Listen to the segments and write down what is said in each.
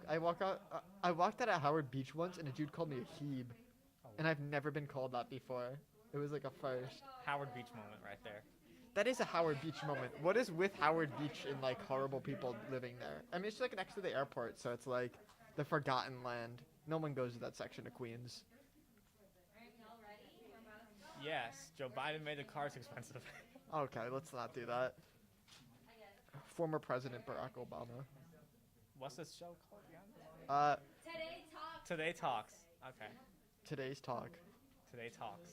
I walked out at Howard Beach once, and a dude called me a heeb, Oh, and I've never been called that before. It was like a first. Howard Beach moment right there. That is a Howard Beach moment. What is with Howard Beach and like horrible people living there? I mean, it's like next to the airport, so it's like the forgotten land. No one goes to that section of Queens. Yes, Joe Biden made the cars expensive. Okay, let's not do that. Former President Barack Obama. What's this show called again? Uh, Today Talks. Okay. today's talk. Today Talks.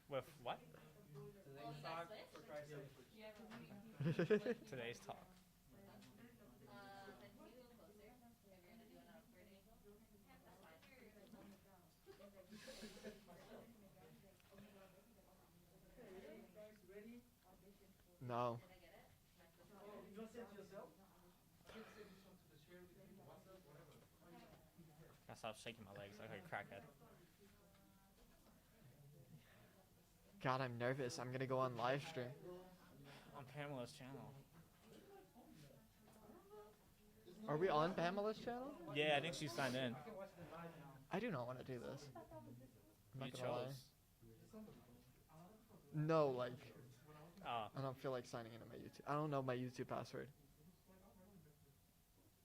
With what? Today's Talk. No. I stopped shaking my legs like a crackhead. God, I'm nervous. I'm gonna go on live stream. On Pamela's channel. Are we on Pamela's channel? Yeah, I think she signed in. I do not want to do this. I'm You not gonna lie. chose. No, like Oh, I don't feel like signing into my YouTube. I don't know my YouTube password,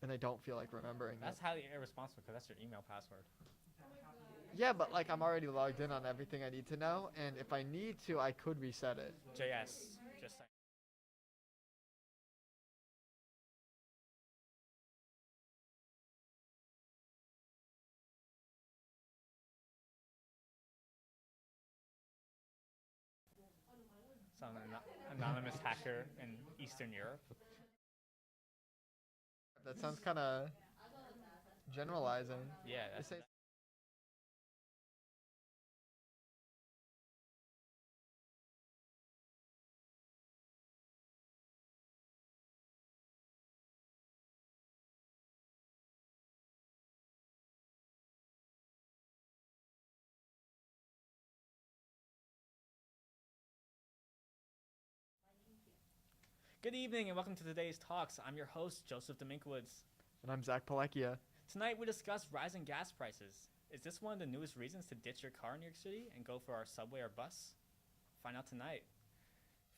and I don't feel like remembering that's it. highly irresponsible because that's your email password. Yeah, but like I'm already logged in on everything I need to know, and if I need to, I could reset it. JS. Just saying. Some anonymous hacker in Eastern Europe. That sounds kind of generalizing. Yeah, It that's says- Good evening and welcome to today's talks. I'm your host, Joseph Dominkiewicz. And I'm Zach Palekia. Tonight we discuss rising gas prices. Is this one of the newest reasons to ditch your car in New York City and go for our subway or bus? Find out tonight.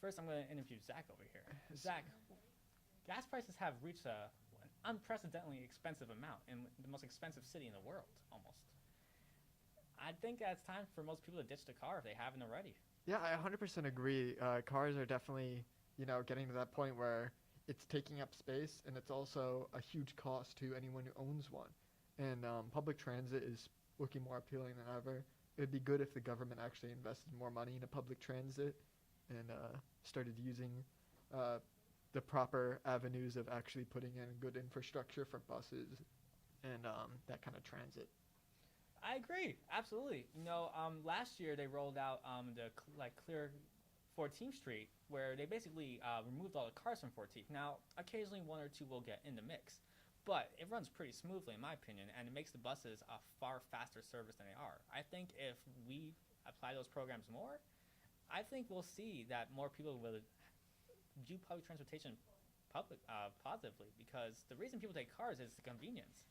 First, I'm going to interview Zach over here. Zach, gas prices have reached an unprecedentedly expensive amount in the most expensive city in the world, almost. I think that it's time for most people to ditch the car if they haven't already. Yeah, I 100% agree. Cars are definitely, getting to that point where it's taking up space, and it's also a huge cost to anyone who owns one. And public transit is looking more appealing than ever. It would be good if the government actually invested more money into public transit and started using the proper avenues of actually putting in good infrastructure for buses and that kind of transit. I agree, absolutely. Last year they rolled out the clear 14th Street, where they basically removed all the cars from 14th. Now, occasionally one or two will get in the mix, but it runs pretty smoothly in my opinion, and it makes the buses a far faster service than they are. I think if we apply those programs more, I think we'll see that more people will view public transportation positively, because the reason people take cars is the convenience.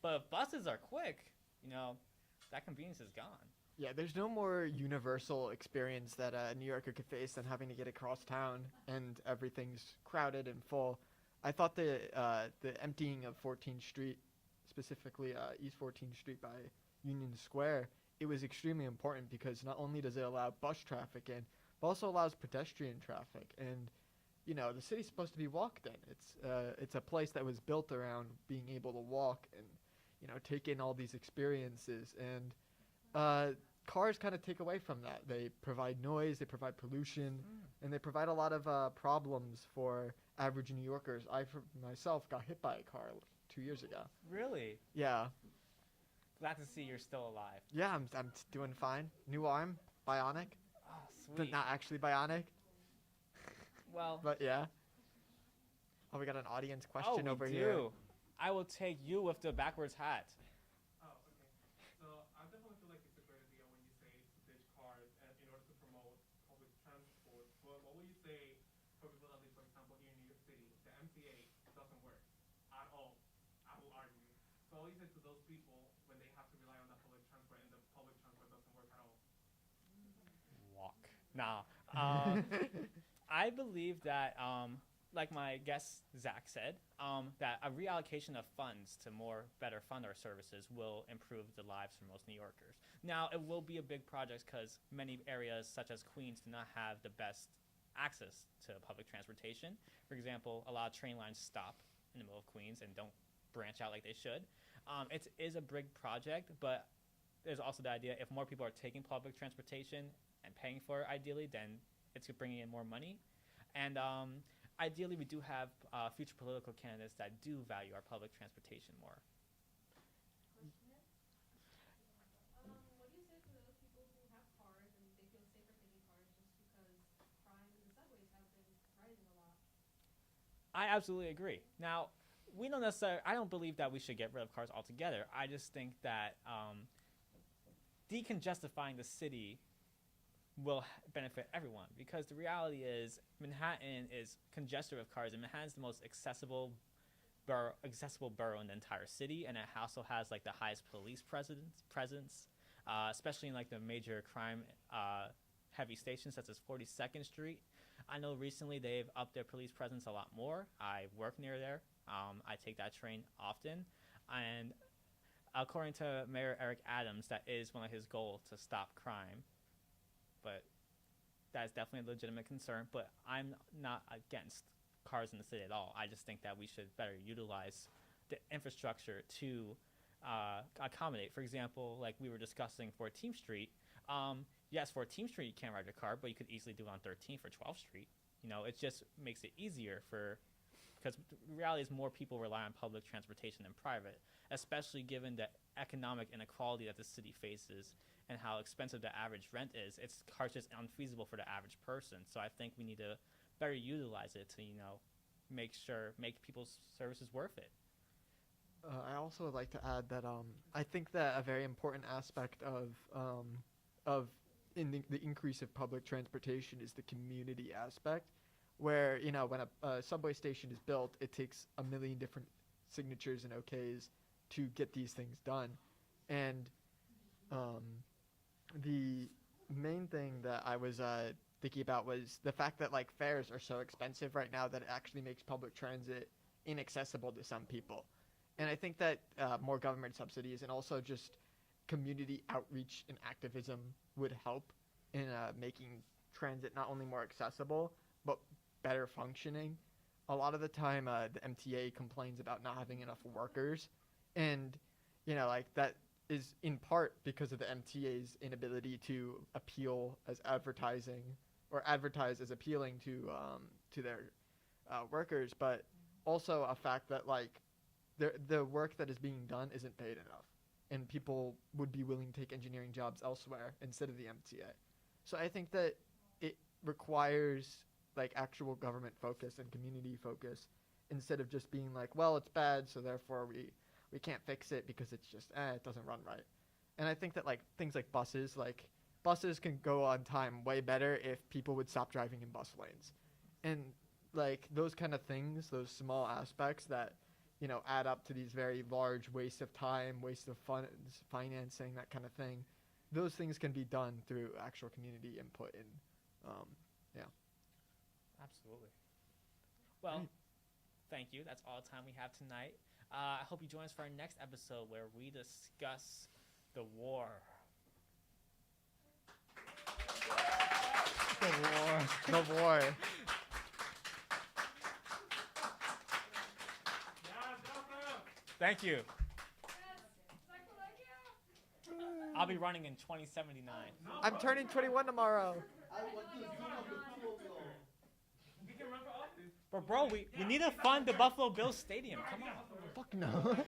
But if buses are quick, that convenience is gone. Yeah, there's no more universal experience that a New Yorker could face than having to get across town and everything's crowded and full. I thought the emptying of 14th Street, specifically East 14th Street by Union Square, it was extremely important because not only does it allow bus traffic in, but also allows pedestrian traffic. And the city's supposed to be walked in. It's a place that was built around being able to walk and take in all these experiences, and cars kind of take away from that. They provide noise, they provide pollution, and they provide a lot of problems for average New Yorkers. I, for myself, got hit by a car 2 years ago. Really? Yeah. Glad to see you're still alive. Yeah, I'm doing fine. New arm, bionic. Oh, sweet. Not actually bionic, Well, but yeah. Oh, we got an audience question we over do. here. I will take you with the backwards hat. Oh, okay. So I definitely feel like it's a great idea when you say to ditch cars in order to promote public transport. But what would you say for people that live, for example, here in New York City? The MTA doesn't work at all. it to those people when they have to rely on the public transport and the public transport doesn't work at all? Walk. Nah. I believe that, like my guest Zach said, that a reallocation of funds to better fund our services will improve the lives for most New Yorkers. Now, it will be a big project because many areas, such as Queens, do not have the best access to public transportation. For example, a lot of train lines stop in the middle of Queens and don't branch out like they should. It is a big project, but there's also the idea if more people are taking public transportation and paying for it, ideally, then it's bringing in more money. And ideally, we do have future political candidates that do value our public transportation more. What do you say to those people who have cars and they feel safer taking cars just because crime in the subways have been rising a lot? I absolutely agree. Now, I don't believe that we should get rid of cars altogether. I just think that decongestifying the city will benefit everyone because the reality is Manhattan is congested with cars, and Manhattan's the most accessible borough in the entire city, and it also has like the highest police presence, especially in like the major crime heavy stations such as 42nd Street. I know recently they've upped their police presence a lot more. I work near there. I take that train often, and according to Mayor Eric Adams, that is one of his goals to stop crime. But that is definitely a legitimate concern. But I'm not against cars in the city at all. I just think that we should better utilize the infrastructure to accommodate. For example, like we were discussing 14th Street. Yes, 14th Street you can't ride your car, but you could easily do it on 13th or 12th Street. It just makes it easier because the reality is more people rely on public transportation than private, especially given the economic inequality that the city faces and how expensive the average rent is. It's just unfeasible for the average person. So I think we need to better utilize it to, make people's services worth it. I also would like to add that I think that a very important aspect of the increase of public transportation is the community aspect, where when a subway station is built, it takes a million different signatures and OKs to get these things done, and the main thing that I was thinking about was the fact that like fares are so expensive right now that it actually makes public transit inaccessible to some people. And I think that more government subsidies and also just community outreach and activism would help in making transit not only more accessible, but better functioning. A lot of the time, the MTA complains about not having enough workers. And, like that is in part because of the MTA's inability to appeal as advertising or advertise as appealing to their workers, but also a fact that like the work that is being done isn't paid enough, and people would be willing to take engineering jobs elsewhere instead of the MTA. So I think that it requires like actual government focus and community focus instead of just being like, well, it's bad, so therefore we can't fix it because it's just it doesn't run right. And I think that like things like buses can go on time way better if people would stop driving in bus lanes. And like those kind of things, those small aspects that add up to these very large waste of time, waste of funds, financing, that kind of thing. Those things can be done through actual community input and Absolutely. Well, thank you. That's all the time we have tonight. I hope you join us for our next episode where we discuss the war. The war. Thank you. I'll be running in 2079. I'm turning 21 tomorrow. But bro, we need to fund the Buffalo Bills Stadium. Come on. Fuck no.